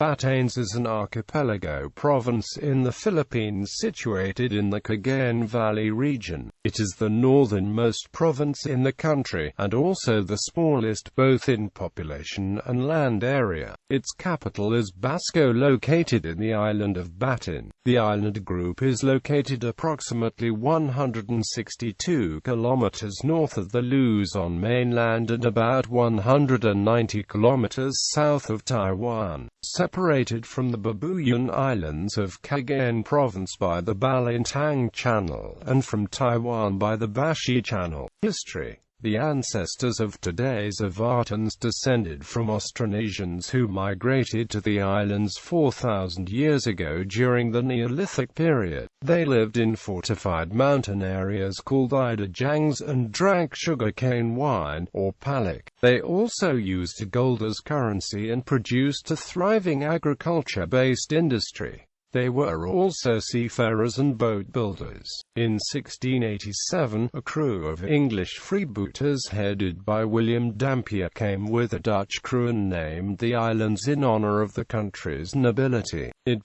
Batanes is an archipelago province in the Philippines situated in the Cagayan Valley region. It is the northernmost province in the country, and also the smallest both in population and land area. Its capital is Basco, located in the island of Batan. The island group is located approximately 162 kilometers north of the Luzon mainland and about 190 kilometers south of Taiwan, separated from the Babuyan Islands of Cagayan Province by the Balintang Channel, and from Taiwan by the Bashi Channel. History. The ancestors of today's Batanes descended from Austronesians who migrated to the islands 4,000 years ago during the Neolithic period. They lived in fortified mountain areas called idajangs and drank sugarcane wine, or palik. They also used gold as currency and produced a thriving agriculture-based industry. They were also seafarers and boat builders. In 1687, a crew of English freebooters headed by William Dampier came with a Dutch crew and named the islands in honor of the country's nobility. It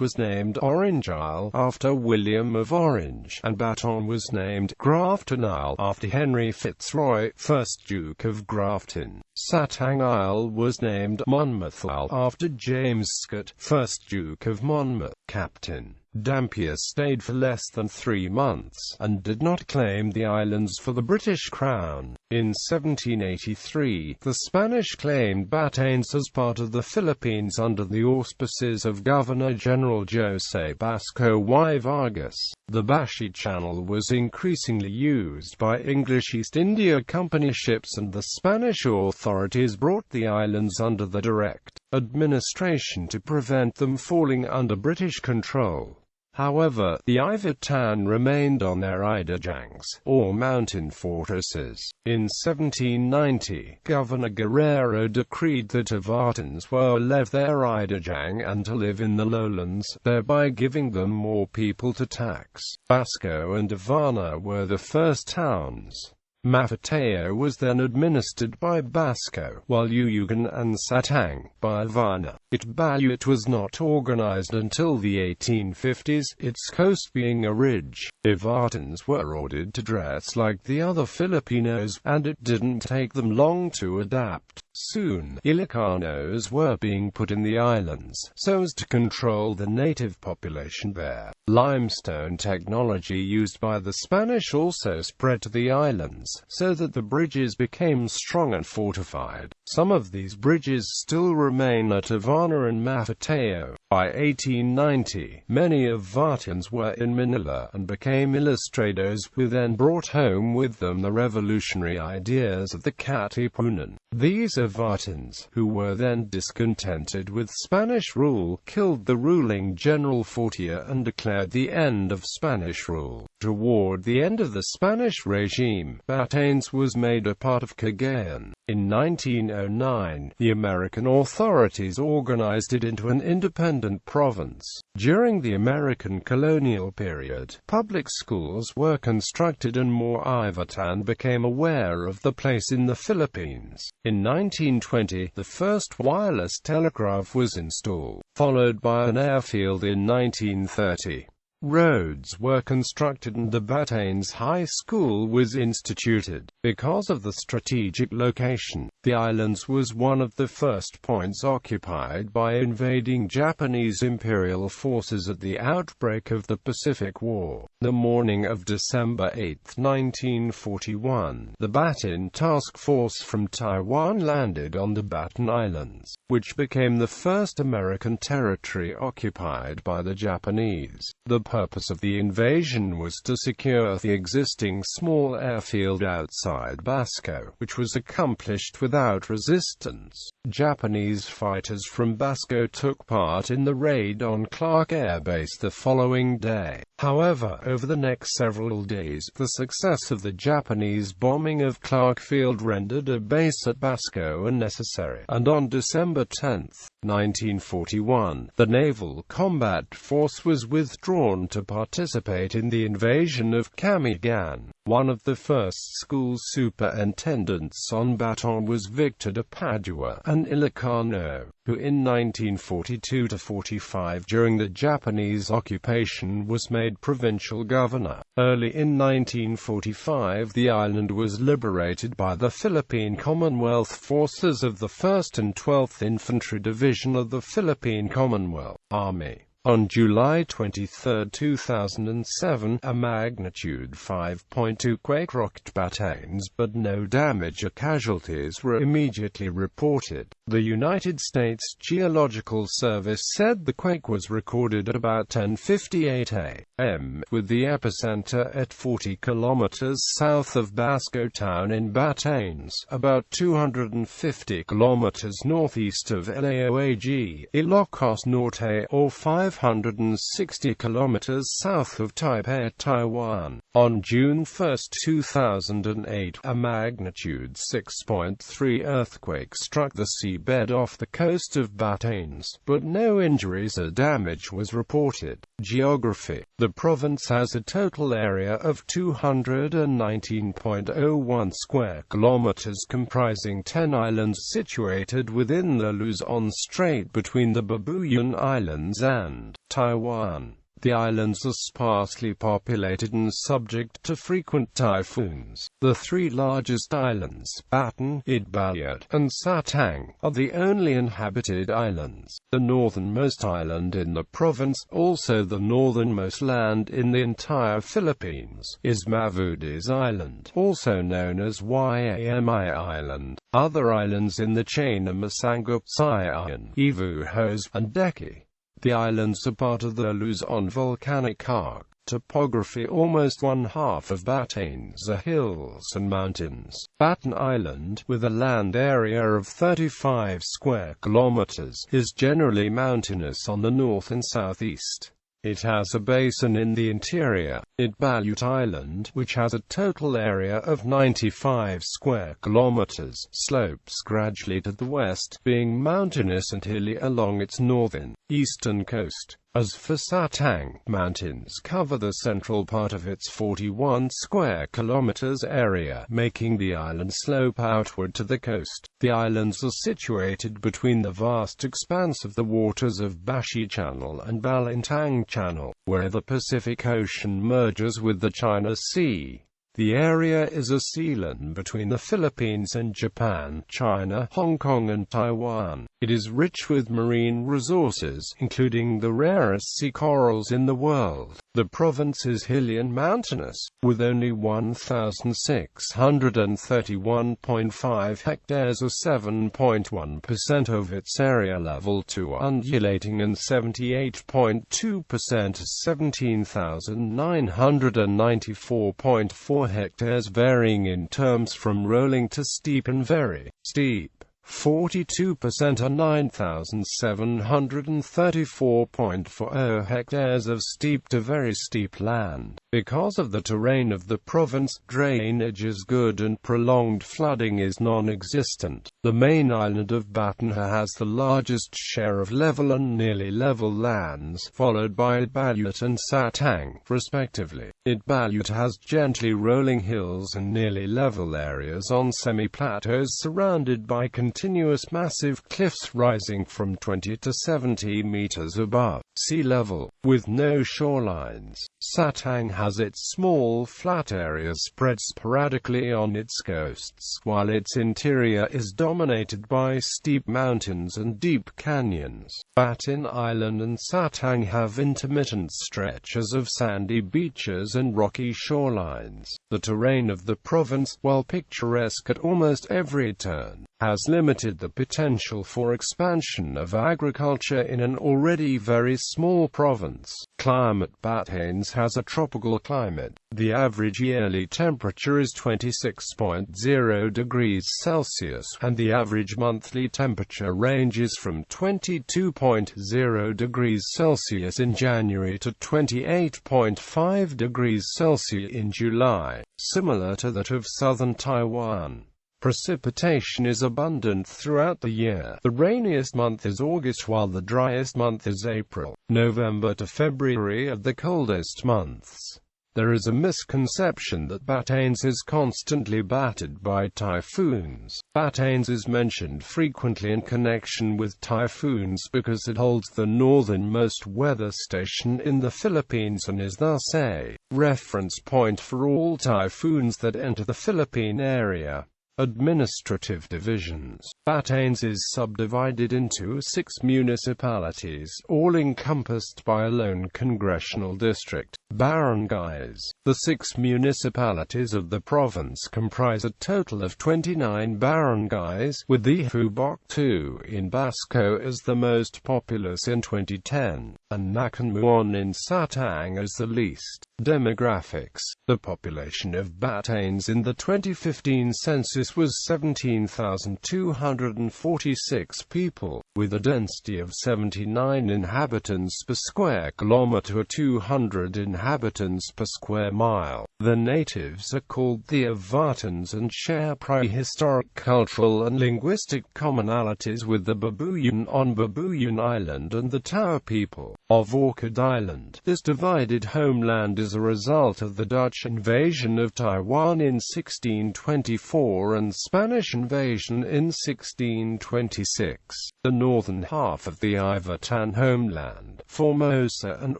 was named Orange Isle after William of Orange, and Baton was named Grafton Isle after Henry Fitzroy, 1st Duke of Grafton. Satang Isle was named Monmouth Isle after James Scott, 1st Duke of Monmouth. Captain Dampier stayed for less than 3 months, and did not claim the islands for the British Crown. In 1783, the Spanish claimed Batanes as part of the Philippines under the auspices of Governor-General José Basco y Vargas. The Bashi Channel was increasingly used by English East India Company ships, and the Spanish authorities brought the islands under the direct administration to prevent them falling under British control. However, the Ivatan remained on their idajangs, or mountain fortresses. In 1790, Governor Guerrero decreed that Ivatans were to leave their idajang and to live in the lowlands, thereby giving them more people to tax. Basco and Havana were the first towns. Mafeteo was then administered by Basco, while Uyugan and Satang by Havana. It was not organized until the 1850s, its coast being a ridge. Ivatans were ordered to dress like the other Filipinos, and it didn't take them long to adapt. Soon, Ilocanos were being put in the islands, so as to control the native population there. Limestone technology used by the Spanish also spread to the islands, so that the bridges became strong and fortified. Some of these bridges still remain at Havana and Mafeteo. By 1890, many Ivatans were in Manila and became illustrators who then brought home with them the revolutionary ideas of the Katipunan. These Ivatans, who were then discontented with Spanish rule, killed the ruling General Fortier and declared the end of Spanish rule. Toward the end of the Spanish regime, Batanes was made a part of Cagayan. In 1909, the American authorities organized it into an independent province. During the American colonial period, public schools were constructed and more Ivatan became aware of the place in the Philippines. In 1920, the first wireless telegraph was installed, followed by an airfield in 1930. Roads were constructed and the Batanes High School was instituted. Because of the strategic location, the islands was one of the first points occupied by invading Japanese imperial forces at the outbreak of the Pacific War. The morning of December 8, 1941, the Bataan Task Force from Taiwan landed on the Batan Islands, which became the first American territory occupied by the Japanese. The purpose of the invasion was to secure the existing small airfield outside Basco, which was accomplished without resistance. Japanese fighters from Basco took part in the raid on Clark Air Base the following day. However, over the next several days, the success of the Japanese bombing of Clark Field rendered a base at Basco unnecessary, and on December 10, 1941, the Naval Combat Force was withdrawn to participate in the invasion of Cagayan. One of the first school superintendents on Bataan was Victor de Padua, an Ilocano, who in 1942–45 during the Japanese occupation was made provincial governor. Early in 1945 the island was liberated by the Philippine Commonwealth Forces of the 1st and 12th Infantry Division of the Philippine Commonwealth Army. On July 23, 2007, a magnitude 5.2 quake rocked Batanes, but no damage or casualties were immediately reported. The United States Geological Service said the quake was recorded at about 10:58 a.m., with the epicenter at 40 kilometers south of Basco town in Batanes, about 250 kilometers northeast of Laoag, Ilocos Norte, or 560 kilometers south of Taipei, Taiwan. On June 1, 2008, a magnitude 6.3 earthquake struck the seabed off the coast of Batanes, but no injuries or damage was reported. Geography. The province has a total area of 219.01 square kilometers, comprising 10 islands situated within the Luzon Strait between the Babuyan Islands and Taiwan. The islands are sparsely populated and subject to frequent typhoons. The three largest islands, Batan.The, Babuyan, and Satang, are the only inhabited islands. The northernmost island in the province, also the northernmost land in the entire Philippines, is Mavudes Island, also known as Yami Island. Other islands in the chain are Masangup, Sayan, Ivuhos, and Deki. The islands are part of the Luzon volcanic arc. Topography. Almost one half of Batanes are hills and mountains. Batan Island, with a land area of 35 square kilometers, is generally mountainous on the north and southeast. It has a basin in the interior. Babuyan Island, which has a total area of 95 square kilometers, slopes gradually to the west, being mountainous and hilly along its northern, eastern coast. As for Satang, mountains cover the central part of its 41 square kilometers area, making the island slope outward to the coast. The islands are situated between the vast expanse of the waters of Bashi Channel and Balintang Channel, where the Pacific Ocean merges with the China Sea. The area is a sealand between the Philippines and Japan, China, Hong Kong and Taiwan. It is rich with marine resources, including the rarest sea corals in the world. The province is hilly and mountainous, with only 1,631.5 hectares or 7.1% of its area level to undulating and 78.2% 17,994.4 hectares, varying in terms from rolling to steep and very steep. 42% are 9,734.40 hectares of steep to very steep land. Because of the terrain of the province, drainage is good and prolonged flooding is non-existent. The main island of Batan has the largest share of level and nearly level lands, followed by Babuyan and Satang, respectively. Babuyan has gently rolling hills and nearly level areas on semi-plateaus surrounded by continuous massive cliffs rising from 20 to 70 meters above sea level, with no shorelines. Satang has its small flat areas spread sporadically on its coasts, while its interior is dominated by steep mountains and deep canyons. Batan Island and Satang have intermittent stretches of sandy beaches and rocky shorelines. The terrain of the province, while picturesque at almost every turn, has limited the potential for expansion of agriculture in an already very small province. Climate. Batanes has a tropical climate. The average yearly temperature is 26.0 degrees Celsius, and the average monthly temperature ranges from 22.0 degrees Celsius in January to 28.5 degrees Celsius in July, similar to that of southern Taiwan. Precipitation is abundant throughout the year. The rainiest month is August while the driest month is April. November to February are the coldest months. There is a misconception that Batanes is constantly battered by typhoons. Batanes is mentioned frequently in connection with typhoons because it holds the northernmost weather station in the Philippines and is thus a reference point for all typhoons that enter the Philippine area. Administrative divisions. Batanes is subdivided into 6 municipalities, all encompassed by a lone congressional district. Barangays. The 6 municipalities of the province comprise a total of 29 barangays, with the Fubok 2 in Basco as the most populous in 2010, and Nacanmuon in Satang as the least. Demographics. The population of Batanes in the 2015 census was 17,246 people, with a density of 79 inhabitants per square kilometre, 200 inhabitants per square mile. The natives are called the Avatans and share prehistoric cultural and linguistic commonalities with the Babuyan on Babuyan Island and the Tao people of Orchid Island. This divided homeland is a result of the Dutch invasion of Taiwan in 1624 and Spanish invasion in 1626. The northern half of the Ivatan homeland, Formosa and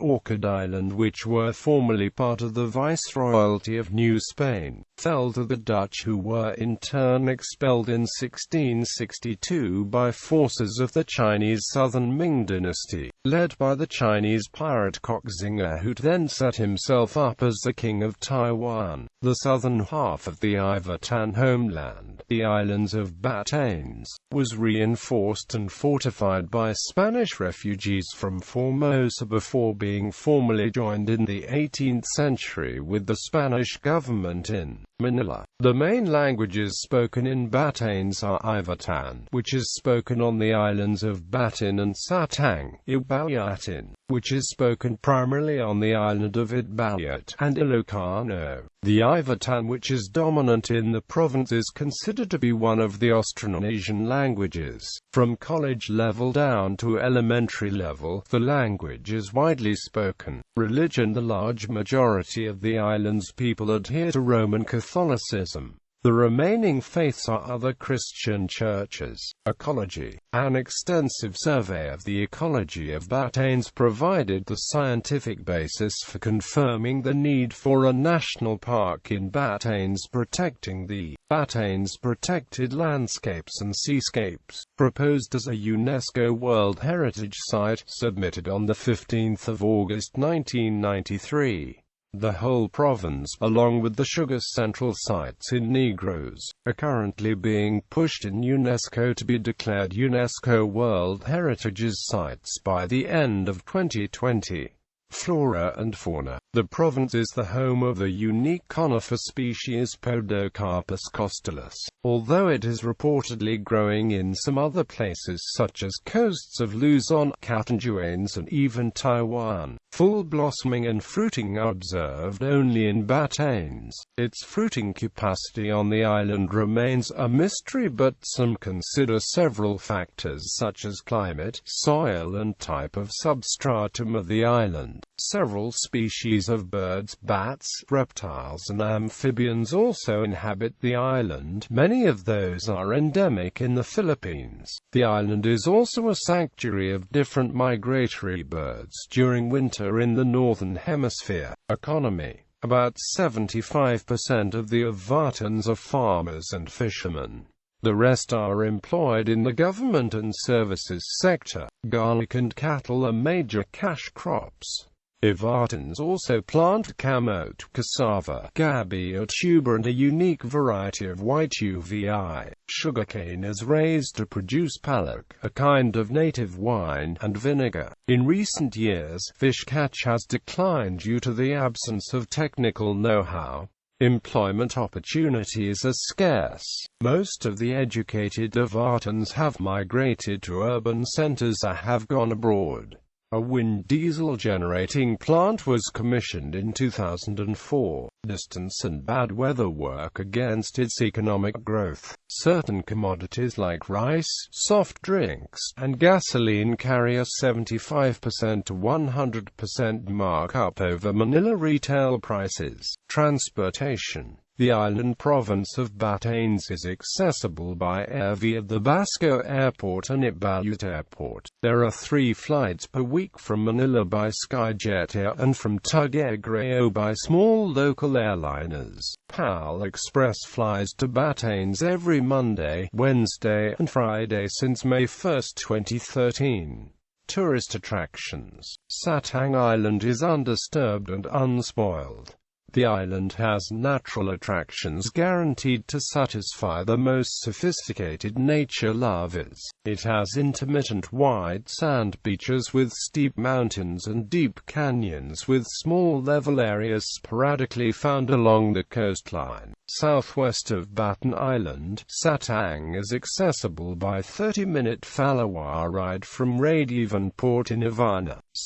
Orchid Island, which were formerly part of the Viceroyalty of New Spain, fell to the Dutch, who were in turn expelled in 1662 by forces of the Chinese Southern Ming dynasty, led by the Chinese pirate Koxinga, who then set himself up as the king of Taiwan. The southern half of the Ivatan homeland, the islands of Batanes, was reinforced and fortified by Spanish refugees from Formosa before being formally joined in the 18th century with the Spanish government in Manila. The main languages spoken in Batanes are Ivatan, which is spoken on the islands of Batin and Satang, Ibayatin, which is spoken primarily on the island of Itbayat, and Ilocano. The Ivatan, which is dominant in the province, is considered to be one of the Austronesian languages. From college level down to elementary level, the language is widely spoken. Religion. The large majority of the island's people adhere to Roman Catholicism. The remaining faiths are other Christian churches. Ecology. An extensive survey of the ecology of Batanes provided the scientific basis for confirming the need for a national park in Batanes protecting the Batanes protected landscapes and seascapes, proposed as a UNESCO World Heritage Site, submitted on the 15th of August 1993. The whole province, along with the Sugar Central sites in Negros, are currently being pushed in UNESCO to be declared UNESCO World Heritage Sites by the end of 2020. Flora and fauna. The province is the home of the unique conifer species Podocarpus costalis, although it is reportedly growing in some other places such as coasts of Luzon, Catanduanes and even Taiwan. Full blossoming and fruiting are observed only in Batanes. Its fruiting capacity on the island remains a mystery, but some consider several factors such as climate, soil and type of substratum of the island. Several species of birds, bats, reptiles and amphibians also inhabit the island. Many of those are endemic in the Philippines. The island is also a sanctuary of different migratory birds during winter in the northern hemisphere. Economy. About 75% of the Avatans are farmers and fishermen. The rest are employed in the government and services sector. Garlic and cattle are major cash crops. Avatans also plant camote, cassava, gabi or tuber and a unique variety of white uvi. Sugarcane is raised to produce palak, a kind of native wine, and vinegar. In recent years, fish catch has declined due to the absence of technical know-how. Employment opportunities are scarce. Most of the educated Avatans have migrated to urban centers or have gone abroad. A wind diesel generating plant was commissioned in 2004. Distance and bad weather work against its economic growth. Certain commodities like rice, soft drinks, and gasoline carry a 75% to 100% markup over Manila retail prices. Transportation. The island province of Batanes is accessible by air via the Basco Airport and Babuyan Airport. There are 3 flights per week from Manila by Skyjet Air and from Cagayan by small local airliners. PAL Express flies to Batanes every Monday, Wednesday, and Friday since May 1, 2013. Tourist attractions. Satang Island is undisturbed and unspoiled. The island has natural attractions guaranteed to satisfy the most sophisticated nature lovers. It has intermittent white sand beaches with steep mountains and deep canyons with small level areas sporadically found along the coastline. Southwest of Batan Island, Satang is accessible by 30-minute Falawa ride from area.Its.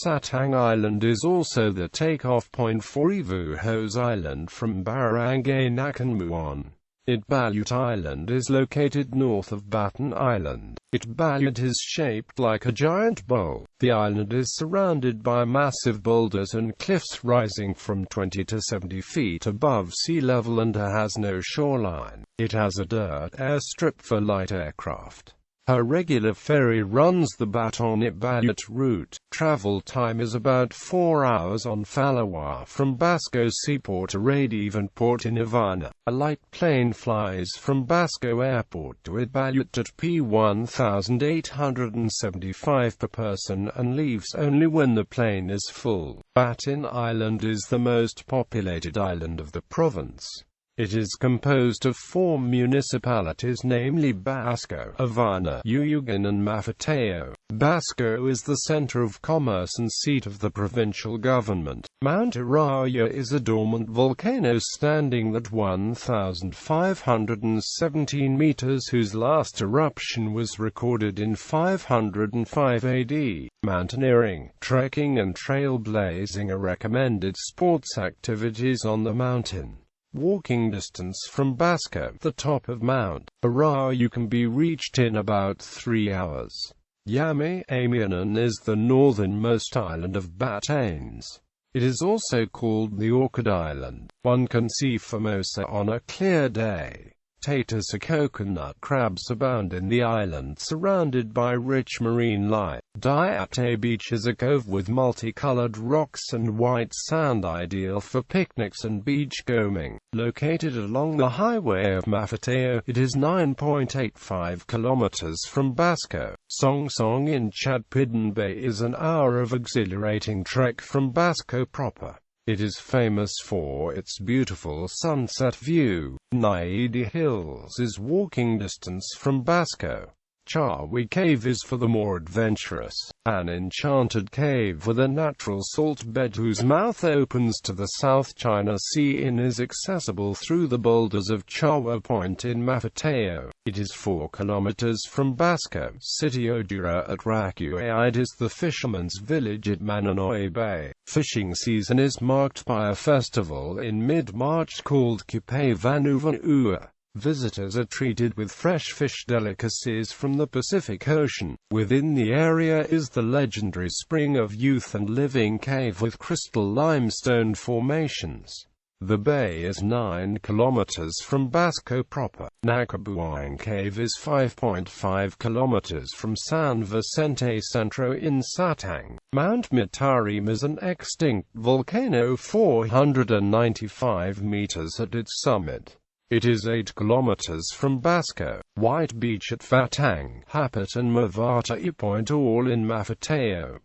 Satang Island is also the takeoff point for Ivuhos Island from Barangay Nakanmuan. Babuyan Island is located north of Batan Island. Babuyan is shaped like a giant bowl. The island is surrounded by massive boulders and cliffs rising from 20 to 70 feet above sea level and has no shoreline. It has a dirt airstrip for light aircraft. A regular ferry runs the Batan.The route. Travel time is about 4 hours on Falawa from Basco Seaport to area.Its. A light plane flies from Basco Airport to Babuyan at P1,875 per person and leaves only when the plane is full. Batan Island is the most populated island of the province. It is composed of 4 municipalities, namely Basco, Avana, Uyugan and Mafateo. Basco is the center of commerce and seat of the provincial government. Mount Araya is a dormant volcano standing at 1,517 meters whose last eruption was recorded in 505 AD. Mountaineering, trekking and trailblazing are recommended sports activities on the mountain. Walking distance from Basco, the top of Mount Araya, can be reached in about 3 hours. Amianan is the northernmost island of Batanes. It is also called the Orchid Island. One can see Formosa on a clear day. Potatoes or coconut crabs abound in the island, surrounded by rich marine life. Diate Beach is a cove with multicolored rocks and white sand, ideal for picnics and beachcombing. Located along the highway of Mafateo, it is 9.85 kilometers from Basco. Song Song in Chadpidan Bay is an hour of exhilarating trek from Basco proper. It is famous for its beautiful sunset view. Naidi Hills is walking distance from Basco. Chawi Cave is for the more adventurous. An enchanted cave with a natural salt bed whose mouth opens to the South China Sea and is accessible through the boulders of Chawa Point in Mafateo. It is 4 kilometers from Basco. City Odura at Rakuaid is the fisherman's village at Mananoy Bay. Fishing season is marked by a festival in mid-March called Kipe Vanuvanua. Visitors are treated with fresh fish delicacies from the Pacific Ocean. Within the area is the legendary Spring of Youth and living cave with crystal limestone formations. The bay is 9 kilometers from Basco proper. Nakabuang Cave is 5.5 kilometers from San Vicente Centro in Satang. Mount Mitarim is an extinct volcano 495 meters at its summit. It is 8 kilometers from Basco. White Beach at Fatang, Hapit and Mavatai Point, all in Mafateo.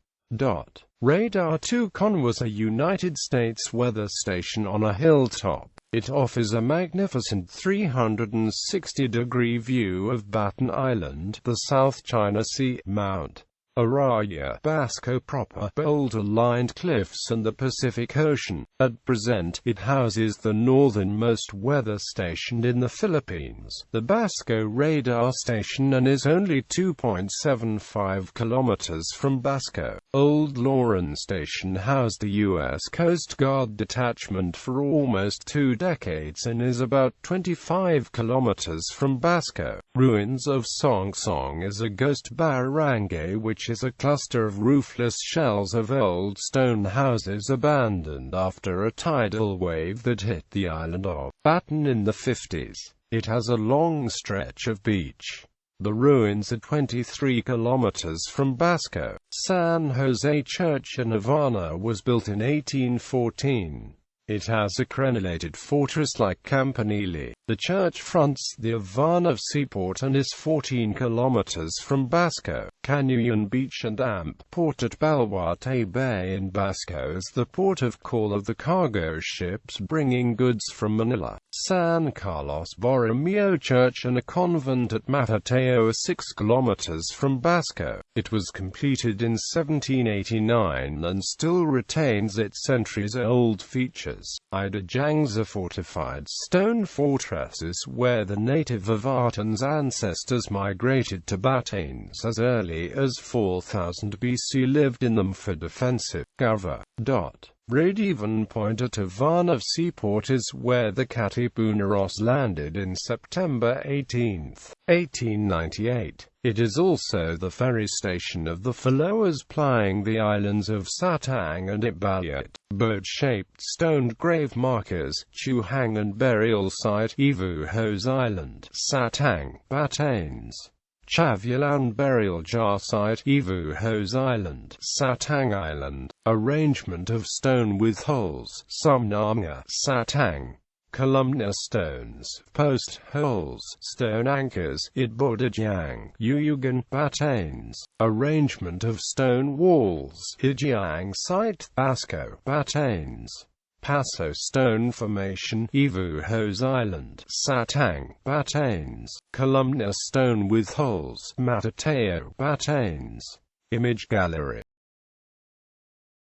Radar 2Con was a United States weather station on a hilltop. It offers a magnificent 360-degree view of Batan Island, the South China Sea, Mt. Araya, Basco proper, boulder-lined cliffs and the Pacific Ocean. At present, it houses the northernmost weather station in the Philippines, the Basco radar station, and is only 2.75 kilometers from Basco. Old Lauren Station housed the U.S. Coast Guard detachment for almost 2 decades and is about 25 kilometers from Basco. Ruins of Song Song is a ghost barangay which is a cluster of roofless shells of old stone houses abandoned after a tidal wave that hit the island of Batan in the 50s. It has a long stretch of beach. The ruins are 23 kilometers from Basco. San Jose Church in Havana was built in 1814. It has a crenellated fortress-like campanile. The church fronts the Havana seaport and is 14 kilometers from Basco. Cagayan Beach and Amp Port at Baluarte Bay in Basco is the port of call of the cargo ships bringing goods from Manila. San Carlos Borromeo Church and a convent at Matateo are 6 kilometers from Basco. It was completed in 1789 and still retains its centuries-old features. Idajang's a fortified stone fortresses where the native Batanes ancestors migrated to Batanes as early as 4000 BC, lived in them for defensive cover. Radevan Point at Havana Seaport is where the Katipuneros landed in September 18, 1898. It is also the ferry station of the Faloas plying the islands of Satang and Ibayat. Boat-shaped stone grave markers, Chuhang and burial site, Ivuhos Island, Satang, Batanes. Chavulan burial jar site, Ivuhos Island, Satang Island. Arrangement of stone with holes, Sumnanga, Satang. Columnar stones, post holes, stone anchors, Itbodajang, Uyugan, Batanes. Arrangement of stone walls, Ijiang site, Basco, Batanes. Paso stone formation, Ivuhos Island, Satang, Batanes. Columnar stone with holes, Matateo, Batanes. Image gallery.